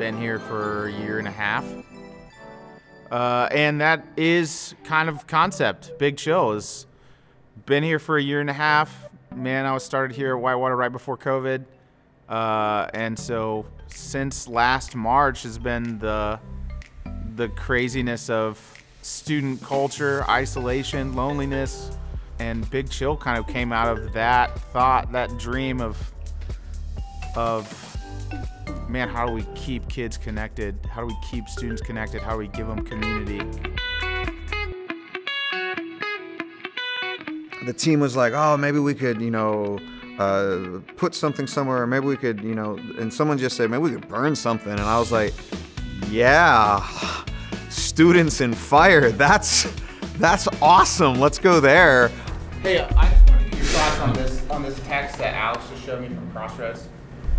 been here for a year and a half. And that is kind of concept. Big Chill has been here for a year and a half. Man, I was started here at Whitewater right before COVID. And so since last March has been the craziness of student culture, isolation, loneliness, and Big Chill kind of came out of that thought, that dream of man, how do we keep kids connected? How do we keep students connected? How do we give them community? The team was like, oh, maybe we could, put something somewhere, or maybe we could, and someone just said, maybe we could burn something. And I was like, yeah, students in fire, that's awesome. Let's go there. Hey, I just want to get your thoughts on this text that Alex just showed me from Crossroads.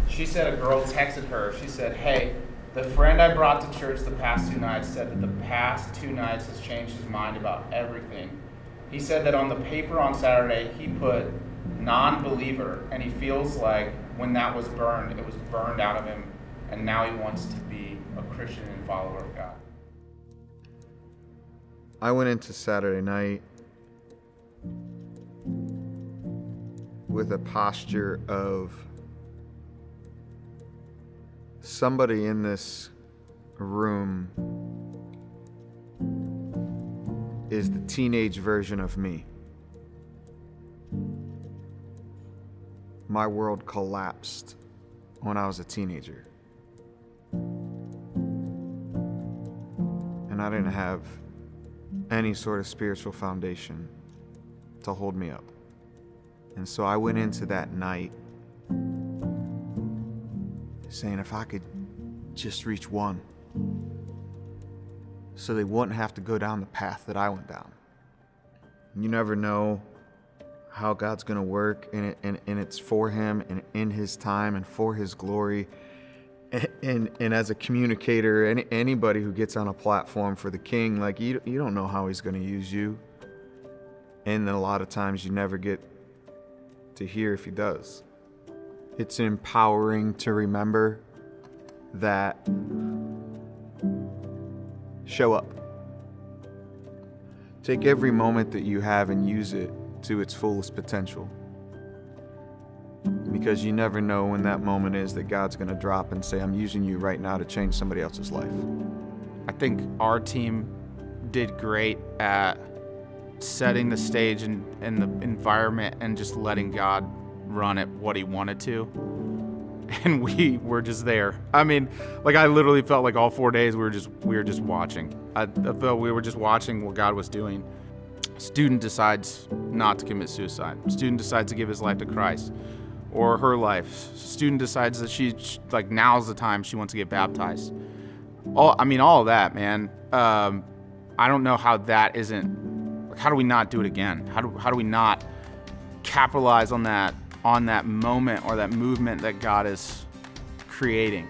She said a girl texted her. She said, hey, the friend I brought to church the past 2 nights said that the past 2 nights has changed his mind about everything. He said that on the paper on Saturday, he put non-believer, and he feels like when that was burned, it was burned out of him, and now he wants to be a Christian and follower of God. I went into Saturday night with a posture of somebody in this room is the teenage version of me. My world collapsed when I was a teenager. And I didn't have any sort of spiritual foundation to hold me up. And so I went into that night saying, if I could just reach one, so they wouldn't have to go down the path that I went down. You never know how God's gonna work, and it's for Him and in His time and for His glory. And as a communicator, anybody who gets on a platform for the King, like you don't know how He's gonna use you. And then a lot of times you never get to hear if He does. It's empowering to remember that show up. Take every moment that you have and use it to its fullest potential. Because you never know when that moment is that God's gonna drop and say, I'm using you right now to change somebody else's life. I think our team did great at setting the stage and the environment and just letting God run it what He wanted to. And we were just there. I mean, like I literally felt like all 4 days we were just watching. I felt we were just watching what God was doing. Student decides not to commit suicide. Student decides to give his life to Christ or her life. Student decides that now's the time she wants to get baptized. All of that, man. I don't know how that isn't, like, how do we not do it again? How do we not capitalize on that moment or that movement that God is creating?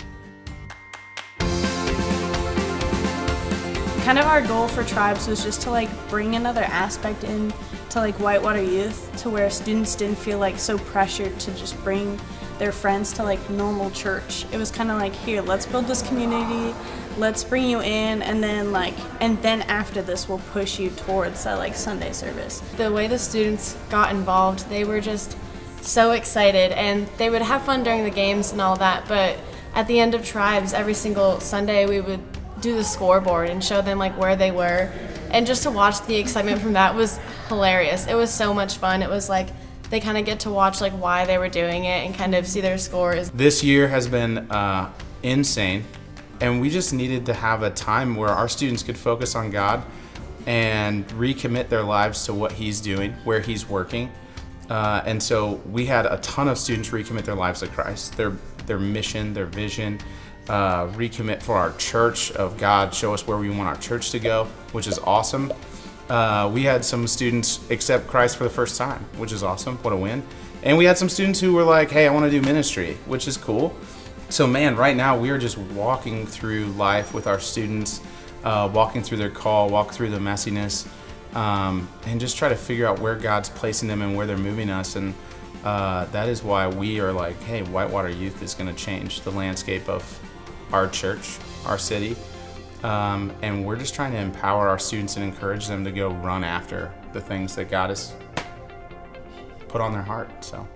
Kind of our goal for Tribes was just to bring another aspect in to Whitewater Youth, to where students didn't feel so pressured to just bring their friends to normal church. It was kind of like, here, let's build this community, let's bring you in, and then after this we'll push you towards that Sunday service. The way the students got involved, they were just so excited, and they would have fun during the games and all that, but at the end of Tribes, every single Sunday we would do the scoreboard and show them where they were, and just to watch the excitement from that was hilarious. It was so much fun. It was they kind of get to watch why they were doing it and kind of see their scores. This year has been insane, and we just needed to have a time where our students could focus on God and recommit their lives to what He's doing, where He's working. And so we had a ton of students recommit their lives to Christ, their mission, their vision, recommit for our church of God, show us where we want our church to go, which is awesome. We had some students accept Christ for the first time, which is awesome, what a win. And we had some students who were like, hey, I want to do ministry, which is cool. So man, right now we are just walking through life with our students, walking through their call, walk through the messiness, and just try to figure out where God's placing them and where they're moving us. And that is why we are like, hey, Whitewater Youth is going to change the landscape of our church, our city. And we're just trying to empower our students and encourage them to go run after the things that God has put on their heart. So.